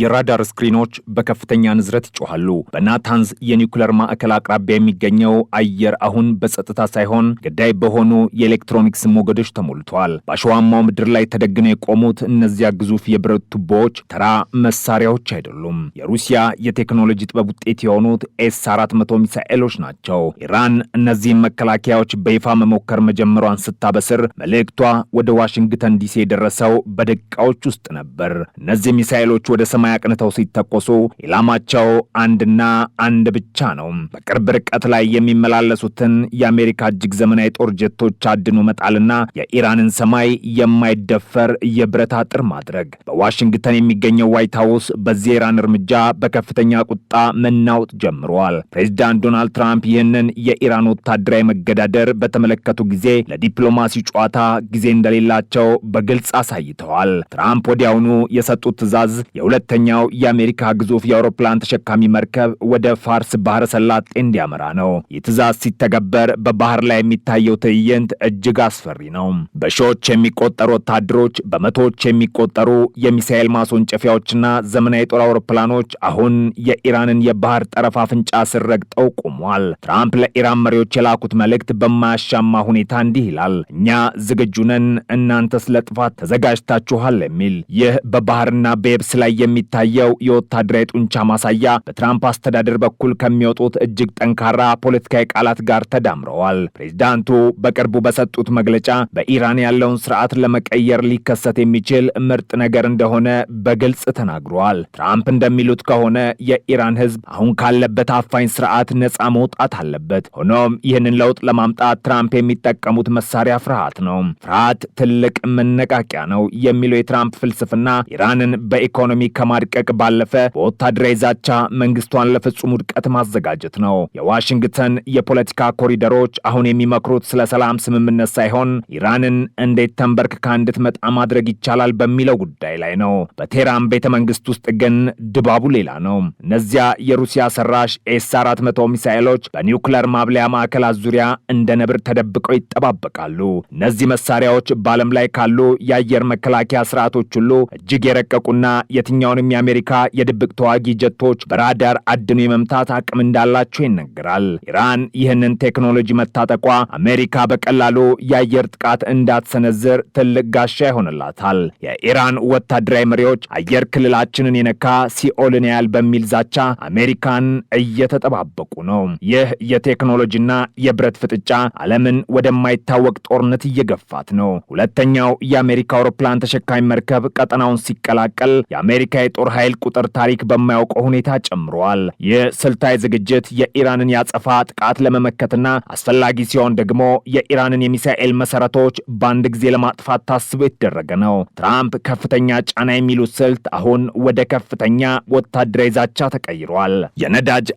የራዳር ስክሪኖች በከፍተኛ ንዝረት ይጮሃሉ። በናታንዝ የኒውክሌር ማዕከል አቅራቢያ የሚገኘው አየር አሁን በጸጥታ ሳይሆን ገዳይ በሆኑ የኤሌክትሮኒክስ ሞገዶች ተሞልቷል። በአሸዋማው ምድር ላይ ተደግነው የቆሙት እነዚያ ግዙፍ የብረት ቱቦዎች ተራ መሳሪያዎች አይደሉም። የሩሲያ የቴክኖሎጂ ጥበብ ውጤት የሆኑት ኤስ-400 ሚሳኤሎች ናቸው። ኢራን እነዚህን መከላከያዎች በይፋ መሞከር መጀመሯን ስታበስር መልእክቷ ወደ ዋሽንግተን ዲሲ የደረሰው በደቂቃዎች ውስጥ ነበር። እነዚህ ሚሳኤሎች ወደ ሰማይ አቅንተው ሲተኮሱ ኢላማቸው አንድና አንድ ብቻ ነው። በቅርብ ርቀት ላይ የሚመላለሱትን የአሜሪካ እጅግ ዘመናዊ ጦር ጀቶች አድኖ መጣልና የኢራንን ሰማይ የማይደፈር የብረት አጥር ማድረግ። በዋሽንግተን የሚገኘው ዋይት ሃውስ በዚህ ኢራን እርምጃ በከፍተኛ ቁጣ መናወጥ ጀምሯል። ፕሬዚዳንት ዶናልድ ትራምፕ ይህንን የኢራን ወታደራዊ መገዳደር በተመለከቱ ጊዜ ለዲፕሎማሲ ጨዋታ ጊዜ እንደሌላቸው በግልጽ አሳይተዋል። ትራምፕ ወዲያውኑ የሰጡት ትዕዛዝ የሁለተኛው የአሜሪካ ግዙፍ የአውሮፕላን ተሸካሚ መርከብ ወደ ፋርስ ባህረ ሰላጤ እንዲያመራ ነው። ይህ ትዕዛዝ ሲተገበር በባህር ላይ የሚታየው ትዕይንት እጅግ አስፈሪ ነው። በሺዎች የሚቆጠሩ ወታደሮች፣ በመቶዎች የሚቆጠሩ የሚሳኤል ማስወንጨፊያዎችና ዘመናዊ ጦር አውሮፕላኖች አሁን የኢራንን የባህር ጠረፍ አፍንጫ ስር ረግጠው ቆመዋል። ትራምፕ ለኢራን መሪዎች የላኩት መልእክት በማያሻማ ሁኔታ እንዲህ ይላል: እኛ ዝግጁ ነን፣ እናንተስ ለጥፋት ተዘጋጅታችኋል የሚል። ይህ በባህርና በየብስ ላይ የሚታየው የወታደራዊ ጡንቻ ማሳያ በትራምፕ አስተዳደር በኩል ከሚወጡት እጅግ ጠንካራ ፖለቲካዊ ቃላት ጋር ተዳምረዋል። ፕሬዚዳንቱ በቅርቡ በሰጡት መግለጫ በኢራን ያለውን ስርዓት ለመቀየር ሊከሰት የሚችል ምርጥ ነገር እንደሆነ በግልጽ ተናግረዋል። ትራምፕ እንደሚሉት ከሆነ የኢራን ሕዝብ አሁን ካለበት አፋኝ ስርዓት ነፃ መውጣት አለበት። ሆኖም ይህንን ለውጥ ለማምጣት ትራምፕ የሚጠቀሙት መሳሪያ ፍርሃት ነው። ፍርሃት ትልቅ መነቃቂያ ነው የሚለው የትራምፕ ፍልስፍና ኢራንን በኢኮኖሚ ከማድቀቅ ባለፈ በወታደራዊ ዛቻ መንግስቷን ለፍጹም ውድቀት ማዘጋጀት ነው። የዋሽንግተን የፖለቲካ ኮሪደሮች አሁን የሚመክሩት ስለ ሰላም ስምምነት ሳይሆን ኢራንን እንዴት ተንበርክካ እንድትመጣ ማድረግ ይቻላል በሚለው ጉዳይ ላይ ነው። በቴህራን ቤተ መንግስት ውስጥ ግን ድባቡ ሌላ ነው። እነዚያ የሩሲያ ሰራሽ ኤስ-400 ሚሳኤሎች በኒውክሌር ማብለያ ማዕከላት ዙሪያ እንደ ነብር ተደብቀው ይጠባበቃሉ። እነዚህ መሳሪያዎች በዓለም ላይ ካሉ የአየር መከላከያ ስርዓቶች ሁሉ እጅግ የረቀቁና የትኛውንም የአሜሪካ የድብቅ ተዋጊ ጀቶች በራዳር አድኖ የመምታት አቅም እንዳላቸው ይነገራል። ኢራን ይህንን ቴክኖሎጂ መታጠቋ አሜሪካ በቀላሉ የአየር ጥቃት እንዳትሰነዝር ትልቅ ጋሻ ይሆንላታል። የኢራን ወታደራዊ መሪዎች አየር ክልላችንን የነካ ሲኦልን ያህል በሚል ዛቻ አሜሪካን እየተጠባበቁ ነው። ይህ የቴክኖሎጂና የብረት ፍጥጫ ዓለምን ወደማይታወቅ ጦርነት እየገፋት ነው። ሁለተኛው የአሜሪካ አውሮፕላን ተሸካሚ መርከብ ቀጠናውን ሲቀላቀል የአሜሪካ የጦር ኃይል ቁጥር ታሪክ በማያውቀው ሁኔታ ጨምሯል። ይህ ስልታዊ ዝግጅት የኢራንን ያጸፋ ጥቃት ለመመከትና አስፈላጊ ሲሆን ደግሞ የኢራንን የሚሳኤል መሰረቶች በአንድ ጊዜ ለማጥፋት ታስቦ የተደረገ ነው። ትራምፕ ከፍተኛ ጫና የሚሉት ስልት አሁን ወደ ከፍተኛ ወታደራዊ ዛቻ ተቀይሯል።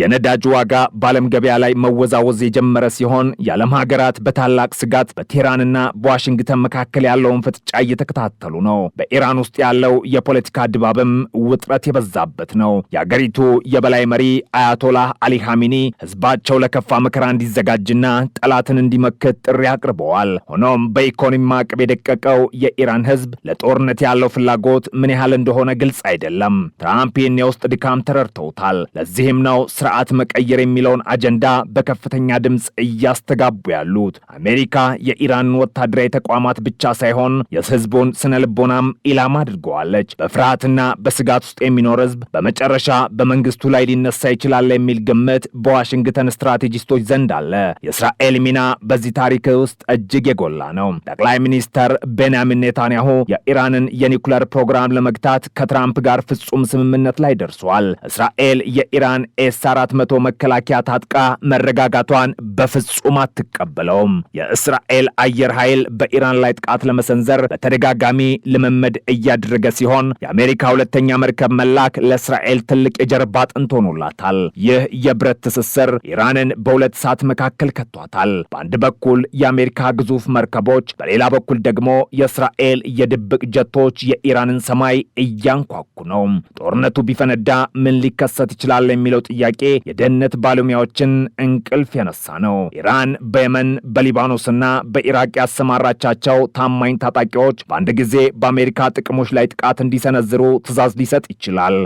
የነዳጅ ዋጋ በዓለም ገበያ ላይ መወዛወዝ የጀመረ ሲሆን የዓለም ሀገራት በታላቅ ስጋት በቴህራንና በዋሽንግተን መካከል ያለውን ፍጥጫ እየተከታተሉ ነው። በኢራን ውስጥ ያለው የፖለቲካ ድባብም ውጥረት የበዛበት ነው። የአገሪቱ የበላይ መሪ አያቶላህ አሊ ኻሜኒ ህዝባቸው ለከፋ መከራ እንዲዘጋጅና ጠላትን እንዲመክት ጥሪ አቅርበዋል። ሆኖም በኢኮኖሚ ማዕቀብ የደቀቀው የኢራን ህዝብ ለጦርነት ያለው ፍላጎት ምን ያህል እንደሆነ ግልጽ አይደለም። ትራምፕ ይህን የውስጥ ድካም ተረድተውታል። ለዚህም ነው ስርዓት መቀየር የሚለውን አጀንዳ በከፍተኛ ድምፅ እያስተጋቡ ያሉት። አሜሪካ የኢራንን ወታደራዊ ተቋማት ብቻ ሳይሆን የህዝቡን ስነ ልቦናም ኢላማ አድርገዋለች። በፍርሃትና በስጋት ውስጥ የሚኖር ህዝብ በመጨረሻ በመንግስቱ ላይ ሊነሳ ይችላል የሚል ግምት በዋሽንግተን ስትራቴጂስቶች ዘንድ አለ። የእስራኤል ሚና በዚህ ታሪክ ውስጥ እጅግ የጎላ ነው። ጠቅላይ ሚኒስተር ቤንያሚን ኔታንያሁ የኢራንን የኒውክሌር ፕሮግራም ለመግታት ከትራምፕ ጋር ፍጹም ስምምነት ላይ ደርሷል። እስራኤል የኢራን ኤስ-400 መከላከያ ታጥቃ መረጋጋቷን በፍጹም አትቀበለውም። የእስራኤል አየር ኃይል በኢራን ላይ ጥቃት ለመሰንዘር በተደጋጋሚ ልምምድ እያደረገ ሲሆን የአሜሪካ ሁለተኛ መርከብ መላክ ለእስራኤል ትልቅ የጀርባ አጥንት ሆኖላታል። ይህ የብረት ትስስር ኢራንን በሁለት እሳት መካከል ከቷታል። በአንድ በኩል የአሜሪካ ግዙፍ መርከቦች፣ በሌላ በኩል ደግሞ የእስራኤል የድብቅ ጀቶች የኢራንን ሰማይ እያንኳኩ ነው። ጦርነቱ ቢፈነዳ ምን ሊከሰት ይችላል የሚለው ጥያቄ የደህንነት ባለሙያዎችን እንቅልፍ የነሳ ነው። ኢራን በየመን በሊባኖስና በኢራቅ ያሰማራቻቸው ታማኝ ታጣቂዎች በአንድ ጊዜ በአሜሪካ ጥቅሞች ላይ ጥቃት እንዲሰነዝሩ ትዕዛዝ ሊሰጥ ይችላል።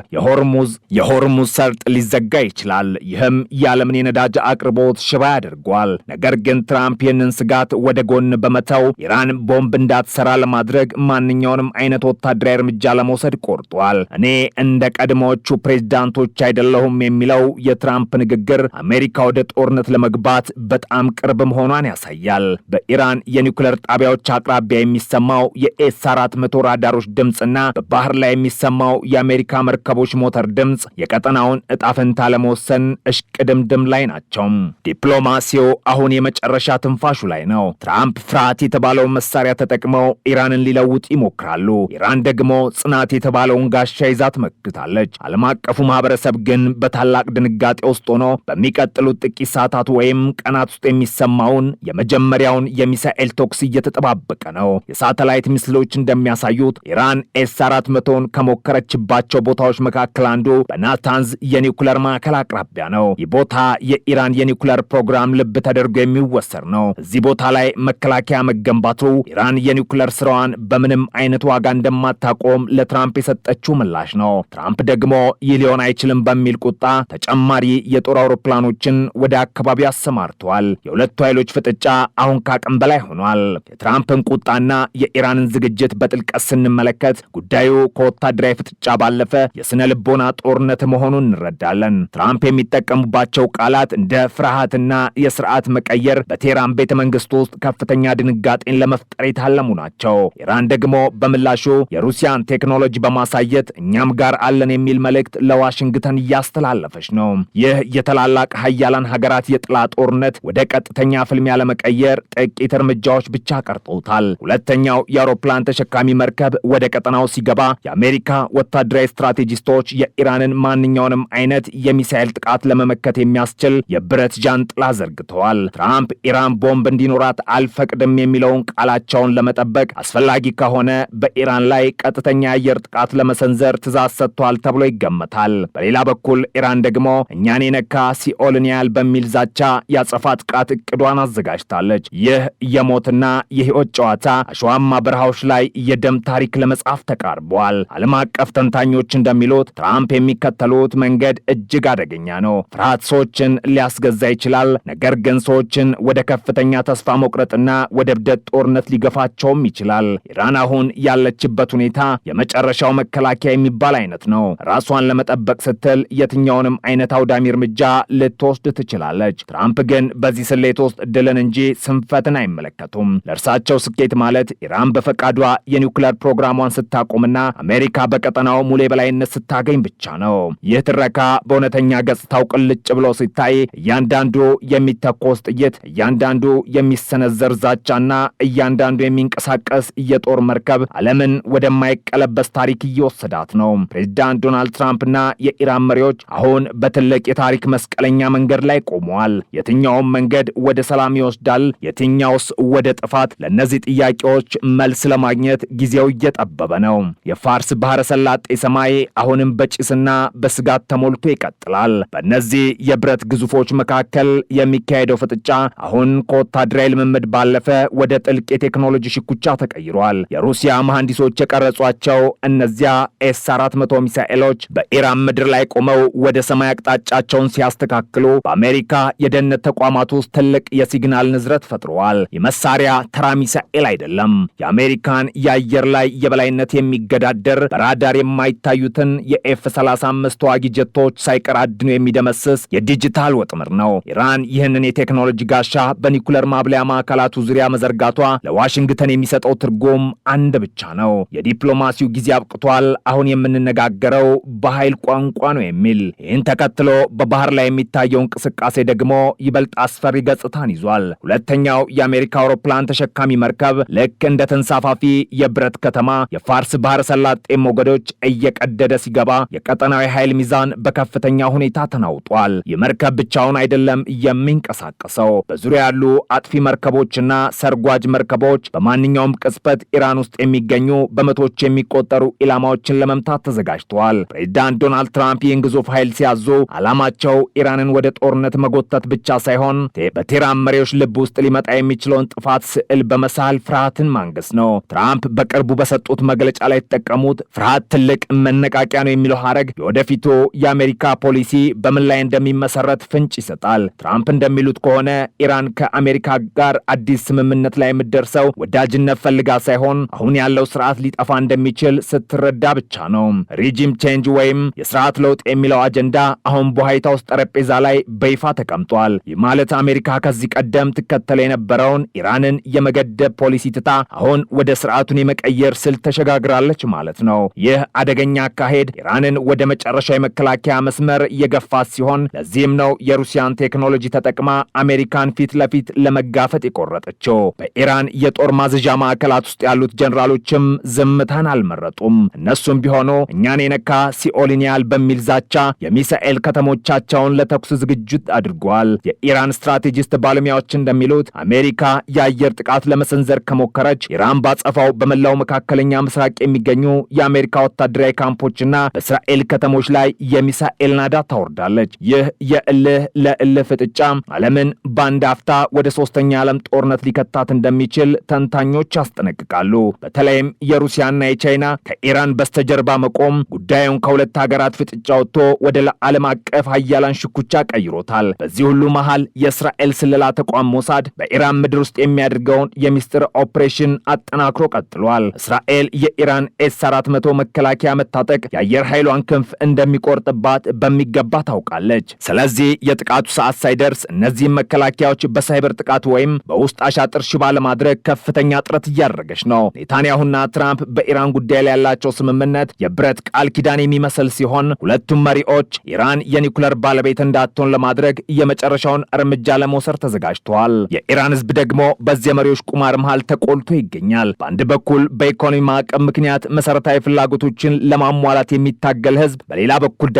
የሆርሙዝ ሰርጥ ሊዘጋ ይችላል። ይህም የዓለምን የነዳጅ አቅርቦት ሽባ ያደርገዋል። ነገር ግን ትራምፕ ይህንን ስጋት ወደ ጎን በመተው ኢራን ቦምብ እንዳትሰራ ለማድረግ ማንኛውንም አይነት ወታደራዊ እርምጃ ለመውሰድ ቆርጧል። እኔ እንደ ቀድሞዎቹ ፕሬዝዳንቶች አይደለሁም የሚለው የትራምፕ ንግግር አሜሪካ ወደ ጦርነት ለመግባት በጣም ቅርብ መሆኗን ያሳያል። በኢራን የኒውክሌር ጣቢያዎች አቅራቢያ የሚሰማው የኤስ-400 ራዳሮች ድምፅና በባህር ላይ የሚሰማው የአሜሪካ መርከቦች ሞተር ድምፅ የቀጠናውን እጣ ፈንታ ለመወሰን እሽቅድምድም ላይ ናቸው። ዲፕሎማሲው አሁን የመጨረሻ ትንፋሹ ላይ ነው። ትራምፕ ፍርሃት የተባለውን መሳሪያ ተጠቅመው ኢራንን ሊለውጥ ይሞክራሉ። ኢራን ደግሞ ጽናት የተባለውን ጋሻ ይዛ ትመክታለች። ዓለም አቀፉ ማህበረሰብ ግን በታላቅ ድንጋጤ ውስጥ ሆኖ በሚቀጥሉት ጥቂት ሰዓታት ወይም ቀናት ውስጥ የሚሰማውን የመጀመሪያውን የሚሳኤል ተኩስ እየተጠባበቀ ነው። የሳተላይት ምስሎች እንደሚያሳዩት ኢራን ኤስ-400ን ከሞከረችባቸው ቦታዎች መካከል አንዱ በናታንዝ የኒውክለር ማዕከል አቅራቢያ ነው። ይህ ቦታ የኢራን የኒውክለር ፕሮግራም ልብ ተደርጎ የሚወሰድ ነው። እዚህ ቦታ ላይ መከላከያ መገንባቱ ኢራን የኒውክለር ስራዋን በምንም አይነት ዋጋ እንደማታቆም ለትራምፕ የሰጠችው ምላሽ ነው። ትራምፕ ደግሞ ይህ ሊሆን አይችልም በሚል ቁጣ ተጨማሪ የጦር አውሮፕላኖችን ወደ አካባቢ አሰማርተዋል። የሁለቱ ኃይሎች ፍጥጫ አሁን ከአቅም በላይ ሆኗል። የትራምፕን ቁጣና የኢራንን ዝግጅት በጥልቀት ስንመለከት ጉዳዩ ከወታደራዊ ፍጥጫ ባለፈ የስነ ልቦና ጦርነት መሆኑን እንረዳለን። ትራምፕ የሚጠቀሙባቸው ቃላት እንደ ፍርሃትና የስርዓት መቀየር በቴህራን ቤተ መንግስት ውስጥ ከፍተኛ ድንጋጤን ለመፍጠር የታለሙ ናቸው። ኢራን ደግሞ በምላሹ የሩሲያን ቴክኖሎጂ በማሳየት እኛም ጋር አለን የሚል መልእክት ለዋሽንግተን እያስተላለፈች ነው። ይህ የታላላቅ ሀያላን ሀገራት የጥላ ጦርነት ወደ ቀጥተኛ ፍልሚያ ለመቀየር ጥቂት እርምጃዎች ብቻ ቀርተውታል። ሁለተኛው የአውሮፕላን ተሸካሚ መርከብ ወደ ቀጠናው ሲገባ የአሜሪካ ወታደራዊ ስትራቴጂስቶች የኢራንን ማንኛውንም አይነት የሚሳኤል ጥቃት ለመመከት የሚያስችል የብረት ጃንጥላ ዘርግተዋል። ትራምፕ ኢራን ቦምብ እንዲኖራት አልፈቅድም የሚለውን ቃላቸውን ለመጠበቅ አስፈላጊ ከሆነ በኢራን ላይ ቀጥተኛ የአየር ጥቃት ለመሰንዘር ትዕዛዝ ሰጥቷል ተብሎ ይገመታል። በሌላ በኩል ኢራን ደግሞ እኛን የነካ ሲኦልን ያህል በሚል ዛቻ ያጸፋ ጥቃት እቅዷን አዘጋጅታለች። ይህ የሞትና የህይወት ጨዋታ አሸዋማ በረሃዎች ላይ የደም ታሪክ ለመጻፍ ተቃርቧል። ዓለም አቀፍ ተንታኞች እንደሚሉት ትራምፕ የሚከተሉት መንገድ እጅግ አደገኛ ነው። ፍርሃት ሰዎችን ሊያስገዛ ይችላል፣ ነገር ግን ሰዎችን ወደ ከፍተኛ ተስፋ መቁረጥና ወደ እብደት ጦርነት ሊገፋቸውም ይችላል። ኢራን አሁን ያለችበት ሁኔታ የመጨረሻው መከላከያ የሚባል አይነት ነው። ራሷን ለመጠበቅ ስትል የትኛውንም አይነት አውዳሚ እርምጃ ልትወስድ ትችላለች። ትራምፕ ግን በዚህ ስሌት ውስጥ ድልን እንጂ ስንፈትን አይመለከቱም። ለእርሳቸው ስኬት ማለት ኢራን በፈቃዷ የኒውክሌር ፕሮግራሟን ስታቆምና አሜሪካ በቀጠናው ሙሉ የበላይነት ስታገኝ ብቻ ነው። ይህ ትረካ በእውነተኛ ገጽታው ቅልጭ ብሎ ሲታይ እያንዳንዱ የሚተኮስ ጥይት፣ እያንዳንዱ የሚሰነዘር ዛቻና እያንዳንዱ የሚንቀሳቀስ የጦር መርከብ ዓለምን ወደማይቀለበስ ታሪክ እየወሰዳት ነው። ፕሬዝዳንት ዶናልድ ትራምፕና የኢራን መሪዎች አሁን በትልቅ የታሪክ መስቀለኛ መንገድ ላይ ቆመዋል። የትኛውም መንገድ ወደ ሰላም ይወስዳል፣ የትኛውስ ወደ ጥፋት? ለእነዚህ ጥያቄዎች መልስ ለማግኘት ጊዜው እየጠበበ ነው። የፋርስ ባህረ ሰላጤ ሰማይ አሁንም በጭስና በስጋት ተሞልቶ ይቀጥላል። በእነዚህ የብረት ግዙፎች መካከል የሚካሄደው ፍጥጫ አሁን ከወታደራዊ ልምምድ ባለፈ ወደ ጥልቅ የቴክኖሎጂ ሽኩቻ ተቀይሯል። የሩሲያ መሐንዲሶች የቀረጿቸው እነዚያ ኤስ-400 ሚሳኤሎች በኢራን ምድር ላይ ቆመው ወደ ሰማይ አቅጣጫቸውን ሲያስተካክሉ በአሜሪካ የደህንነት ተቋማት ውስጥ ትልቅ የሲግናል ንዝረት ፈጥረዋል። የመሳሪያ ተራ ሚሳኤል አይደለም። የአሜሪካን የአየር ላይ የበላይነት የሚገዳደር በራዳር የማይታዩትን የኤፍ-35 ተዋጊ ጀቶች ሳይቀር አድኖ የሚደመስስ የዲጂታል ወጥመድ ነው። ኢራን ይህንን የቴክኖሎጂ ጋሻ በኒኩለር ማብለያ ማዕከላቱ ዙሪያ መዘርጋቷ ለዋሽንግተን የሚሰጠው ትርጉም አንድ ብቻ ነው። የዲፕሎማሲው ጊዜ አብቅቷል፣ አሁን የምንነጋገረው በኃይል ቋንቋ ነው የሚል። ይህን ተከትሎ በባህር ላይ የሚታየው እንቅስቃሴ ደግሞ ይበልጥ አስፈሪ ገጽታን ይዟል። ሁለተኛው የአሜሪካ አውሮፕላን ተሸካሚ መርከብ ልክ እንደ ተንሳፋፊ የብረት ከተማ የፋርስ ባህረ ሰላጤ ሞገዶች እየቀደደ ሲገባ የቀጠናዊ ኃይል ሚዛን በከፍተኛ ሁኔታ ተናውጧል። የመርከብ ብቻውን አይደለም የሚንቀሳቀሰው። በዙሪያ ያሉ አጥፊ መርከቦችና ሰርጓጅ መርከቦች በማንኛውም ቅጽበት ኢራን ውስጥ የሚገኙ በመቶዎች የሚቆጠሩ ኢላማዎችን ለመምታት ተዘጋጅተዋል። ፕሬዝዳንት ዶናልድ ትራምፕ ይህን ግዙፍ ኃይል ሲያዙ ዓላማቸው ኢራንን ወደ ጦርነት መጎተት ብቻ ሳይሆን በቴህራን መሪዎች ልብ ውስጥ ሊመጣ የሚችለውን ጥፋት ስዕል በመሳል ፍርሃትን ማንገስ ነው። ትራምፕ በቅርቡ በሰጡት መግለጫ ላይ የተጠቀሙት ፍርሃት ትልቅ መነቃቂያ ነው የሚለው ሐረግ የወደፊቱ የአሜሪካ ፖሊሲ በምን ላይ እንደሚመሰረት ፍንጭ ይሰጣል። ትራምፕ እንደሚሉት ከሆነ ኢራን ከአሜሪካ ጋር አዲስ ስምምነት ላይ የምትደርሰው ወዳጅነት ፈልጋ ሳይሆን አሁን ያለው ስርዓት ሊጠፋ እንደሚችል ስትረዳ ብቻ ነው። ሪጂም ቼንጅ ወይም የስርዓት ለውጥ የሚለው አጀንዳ አሁን በዋይት ሃውስ ጠረጴዛ ላይ በይፋ ተቀምጧል። ይህ ማለት አሜሪካ ከዚህ ቀደም ትከተል የነበረውን ኢራንን የመገደብ ፖሊሲ ትታ አሁን ወደ ስርዓቱን የመቀየር ስልት ተሸጋግራለች ማለት ነው። ይህ አደገኛ አካሄድ ኢራንን ወደ መጨረሻው የመከላከያ መስመር የገፋት ሲሆን ለዚህም ነው የሩሲያን ቴክኖሎጂ ተጠቅማ አሜሪካን ፊት ለፊት ለመጋፈጥ የቆረጠችው። በኢራን የጦር ማዘዣ ማዕከላት ውስጥ ያሉት ጀነራሎችም ዝምታን አልመረጡም። እነሱም ቢሆኑ እኛን የነካ ሲኦልን ያህል በሚል ዛቻ የሚሳኤል ከተሞቻቸውን ለተኩስ ዝግጅት አድርጓል። የኢራን ስትራቴጂስት ባለሙያዎች እንደሚሉት አሜሪካ የአየር ጥቃት ለመሰንዘር ከሞከረች ኢራን ባጸፋው በመላው መካከለኛ ምስራቅ የሚገኙ የአሜሪካ ወታደራዊ ካምፖችና በእስራኤል ከተሞች ላይ የሚሳኤል ናዳ ታወርዳለች። ይህ የእልህ ለእልህ ፍጥጫ ዓለምን በአንድ አፍታ ወደ ሶስተኛ ዓለም ጦርነት ሊከታት እንደሚችል ተንታኞች ያስጠነቅቃሉ። በተለይም የሩሲያና የቻይና ከኢራን በስተጀርባ መቆም ጉዳዩን ከሁለት ሀገራት ፍጥጫ ወጥቶ ወደ ዓለም አቀፍ ሀያላን ሽኩቻ ቀይሮታል። በዚህ ሁሉ መሃል የእስራኤል ስለላ ተቋም ሞሳድ በኢራን ምድር ውስጥ የሚያደርገውን የሚስጥር ኦፕሬሽን አጠናክሮ ቀጥሏል። እስራኤል የኢራን ኤስ-400 መከላከያ መታጠቅ የአየር ኃይሏን ክንፍ እንደሚቆርጥባት በሚገባ ታውቃለች። ስለዚህ የጥቃቱ ሰዓት ሳይደርስ እነዚህም መከላከያዎች በሳይበር ጥቃት ወይም በውስጥ አሻጥር ሽባ ለማድረግ ከፍተኛ ጥረት እያደረገች ነው። ኔታንያሁና ትራምፕ በኢራን ጉዳይ ላይ ያላቸው ስምምነት የብረት ቃል ኪዳን የሚመስል ሲሆን ሁለቱም መሪዎች ኢራን የኒኩለር ባለቤት እንዳትሆን ለማድረግ የመጨረሻውን እርምጃ ለመውሰድ ተዘጋጅተዋል። የኢራን ሕዝብ ደግሞ በዚህ የመሪዎች ቁማር መሃል ተቆልቶ ይገኛል። በአንድ በኩል በኢኮኖሚ ማዕቀብ ምክንያት መሰረታዊ ፍላጎቶችን ለማሟላት የሚታገል ሕዝብ፣ በሌላ በኩል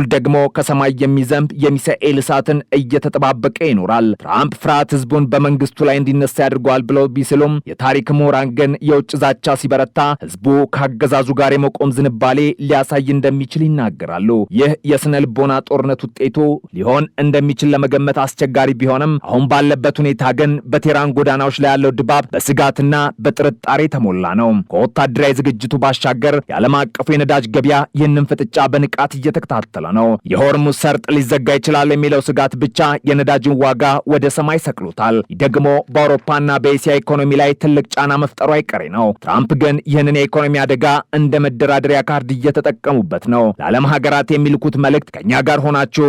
ደግሞ ከሰማይ የሚዘንብ የሚሳኤል እሳትን እየተጠባበቀ ይኖራል። ትራምፕ ፍርሃት ሕዝቡን በመንግስቱ ላይ እንዲነሳ ያድርገዋል ብለው ቢስሉም የታሪክ ምሁራን ግን የውጭ ዛቻ ሲበረታ ሕዝቡ ከአገዛዙ ጋር የመቆም ዝንባሌ ሊያሳይ እንደሚችል ይናገራሉ። ይህ የስነ ልቦና ጦርነት ውጤቱ ሊሆን እንደሚችል ለመገመት አስቸጋሪ ቢሆንም አሁን ባለበት ሁኔታ ግን በቴህራን ጎዳናዎች ላይ ያለው ድባብ በስጋትና በጥርጣሬ ተሞላ ነው። ከወታደራዊ ዝግጅቱ ባሻገር የዓለም አቀፉ የነዳጅ ገበያ ይህንን ፍጥጫ በንቃት እየተከታተለ ነው። የሆርሙዝ ሰርጥ ሊዘጋ ይችላል የሚለው ስጋት ብቻ የነዳጅን ዋጋ ወደ ሰማይ ሰቅሎታል። ይህ ደግሞ በአውሮፓና በኤስያ ኢኮኖሚ ላይ ትልቅ ጫና መፍጠሩ አይቀሬ ነው። ትራምፕ ግን ይህንን የኢኮኖሚ አደጋ እንደ መደራደሪያ ካርድ እየተጠቀሙበት ነው። ለዓለም ሀገራት የሚልኩት መልእክት ከኛ ጋር ሆናችሁ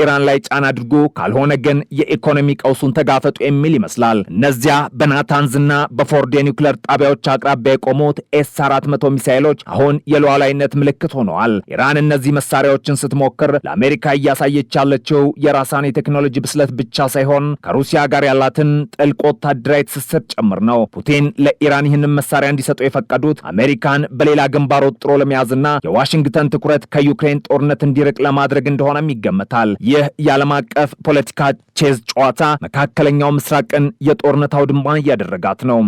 ኢራን ላይ ጫና አድርጉ፣ ካልሆነ ግን የኢኮኖሚ ቀውሱን ተጋፈጡ የሚል ይመስላል። እነዚያ በናታንዝና በፎርድ የኒውክሌር ጣቢያዎች አቅራቢያ የቆሙት ኤስ-400 ሚሳኤሎች አሁን የሉዓላዊነት ምልክት ሆነዋል። ኢራን እነዚህ መሳሪያዎችን ስትሞክር ለአሜሪካ እያሳየች ያለችው የራሷን የቴክኖሎጂ ብስለት ብቻ ሳይሆን ከሩሲያ ጋር ያላትን ጥልቅ ወታደራዊ ትስስር ጭምር ነው። ፑቲን ለኢራን ይህንን መሳሪያ እንዲሰጡ የፈቀዱት አሜሪካን በሌላ ግንባር ወጥሮ ለመያዝና የዋሽንግተን ትኩረት ከዩክሬን ጦርነት እንዲርቅ ለማድረግ እንደሆነም ይገመታል። ይህ የዓለም አቀፍ ፖለቲካ ቼዝ ጨዋታ መካከለኛው ምስራቅን የጦርነት አውድማ እያደረጋት ነው።